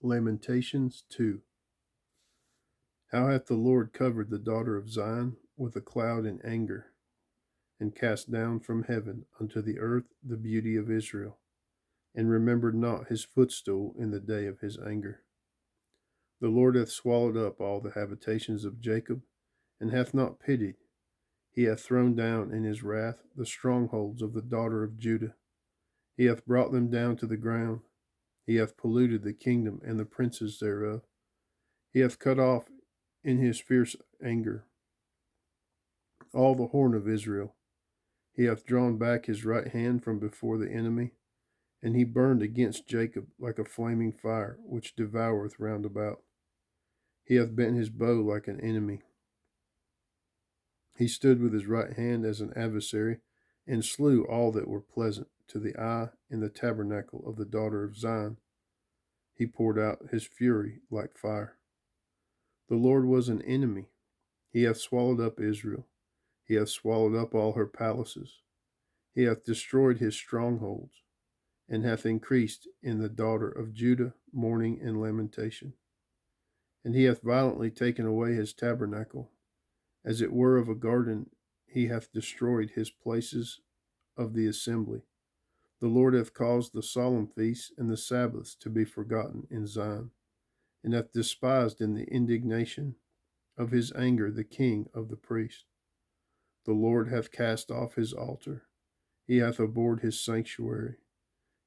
Lamentations 2. How hath the Lord covered the daughter of Zion with a cloud in anger, and cast down from heaven unto the earth the beauty of Israel, and remembered not his footstool in the day of his anger. The Lord hath swallowed up all the habitations of Jacob, and hath not pitied. He hath thrown down in his wrath the strongholds of the daughter of Judah. He hath brought them down to the ground. He hath polluted the kingdom and the princes thereof. He hath cut off in his fierce anger all the horn of Israel. He hath drawn back his right hand from before the enemy, and he burned against Jacob like a flaming fire, which devoureth round about. He hath bent his bow like an enemy. He stood with his right hand as an adversary, and slew all that were pleasant to the eye in the tabernacle of the daughter of Zion. He poured out his fury like fire. The Lord was an enemy. He hath swallowed up Israel. He hath swallowed up all her palaces. He hath destroyed his strongholds, and hath increased in the daughter of Judah mourning and lamentation. And he hath violently taken away his tabernacle. As it were of a garden, he hath destroyed his places of the assembly. The Lord hath caused the solemn feasts and the Sabbaths to be forgotten in Zion, and hath despised in the indignation of his anger the king of the priests. The Lord hath cast off his altar. He hath abhorred his sanctuary.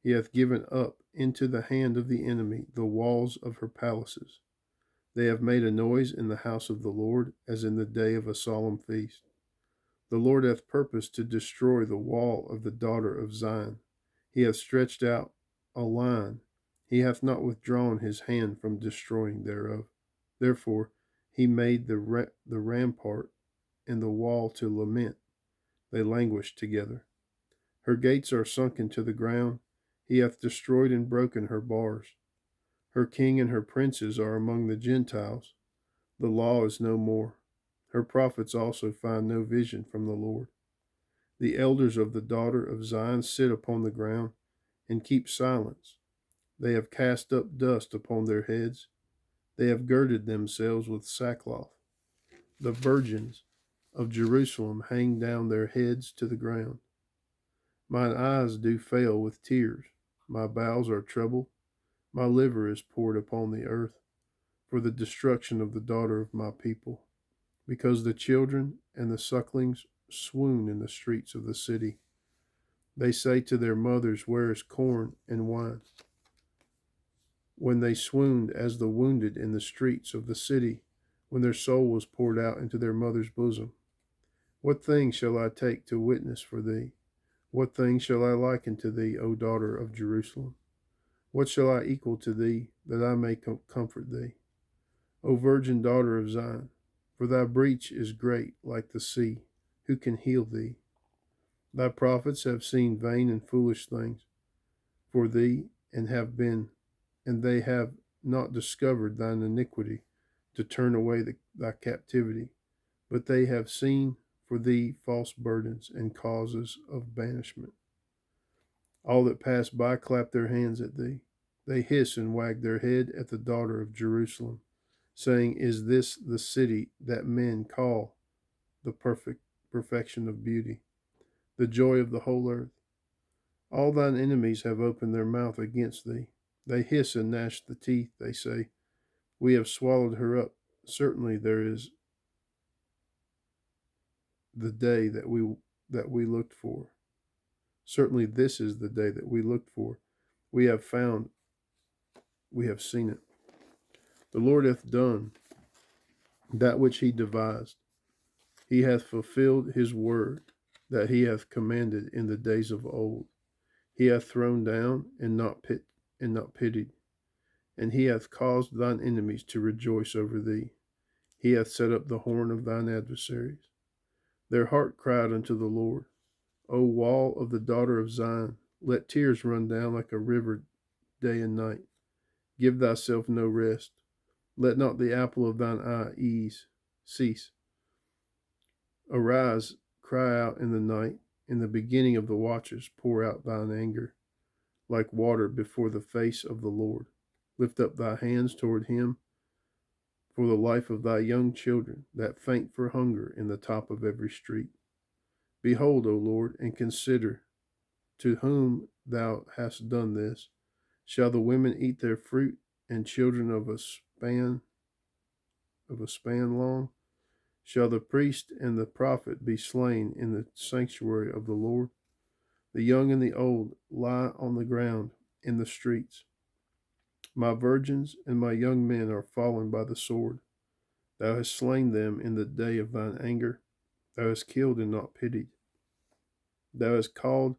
He hath given up into the hand of the enemy the walls of her palaces. They have made a noise in the house of the Lord, as in the day of a solemn feast. The Lord hath purposed to destroy the wall of the daughter of Zion. He hath stretched out a line. He hath not withdrawn his hand from destroying thereof. Therefore he made the rampart and the wall to lament. They languish together. Her gates are sunk into the ground. He hath destroyed and broken her bars. Her king and her princes are among the Gentiles. The law is no more. Her prophets also find no vision from the Lord. The elders of the daughter of Zion sit upon the ground and keep silence. They have cast up dust upon their heads. They have girded themselves with sackcloth. The virgins of Jerusalem hang down their heads to the ground. Mine eyes do fail with tears. My bowels are troubled. My liver is poured upon the earth for the destruction of the daughter of my people, because the children and the sucklings swoon in the streets of the city. They say to their mothers, where is corn and wine? When they swooned as the wounded in the streets of the city, when their soul was poured out into their mother's bosom. What thing shall I take to witness for thee? What thing shall I liken to thee, O daughter of Jerusalem? What shall I equal to thee, that I may comfort thee? O virgin daughter of Zion, for thy breach is great like the sea. Who can heal thee? Thy prophets have seen vain and foolish things for thee, and they have not discovered thine iniquity to turn away thy captivity, but they have seen for thee false burdens and causes of banishment. All that pass by clap their hands at thee. They hiss and wag their head at the daughter of Jerusalem, saying, is this the city that men call the perfection of beauty, the joy of the whole earth? All thine enemies have opened their mouth against thee. They hiss and gnash the teeth. They say, we have swallowed her up. Certainly there is the day that we looked for. Certainly this is the day that we looked for. We have found, we have seen it. The Lord hath done that which he devised. He hath fulfilled his word that he hath commanded in the days of old. He hath thrown down and not pitied, and he hath caused thine enemies to rejoice over thee. He hath set up the horn of thine adversaries. Their heart cried unto the Lord, O wall of the daughter of Zion, let tears run down like a river day and night. Give thyself no rest. Let not the apple of thine eye cease. Arise, cry out in the night. In the beginning of the watches, pour out thine anger, like water before the face of the Lord. Lift up thy hands toward him for the life of thy young children that faint for hunger in the top of every street. Behold, O Lord, and consider to whom thou hast done this. Shall the women eat their fruit, and children of a span long? Shall the priest and the prophet be slain in the sanctuary of the Lord? The young and the old lie on the ground in the streets. My virgins and my young men are fallen by the sword. Thou hast slain them in the day of thine anger. Thou hast killed and not pitied. Thou hast called,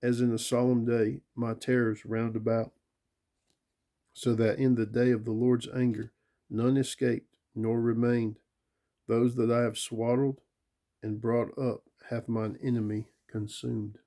as in a solemn day, my terrors round about, so that in the day of the Lord's anger none escaped nor remained. Those that I have swaddled and brought up hath mine enemy consumed.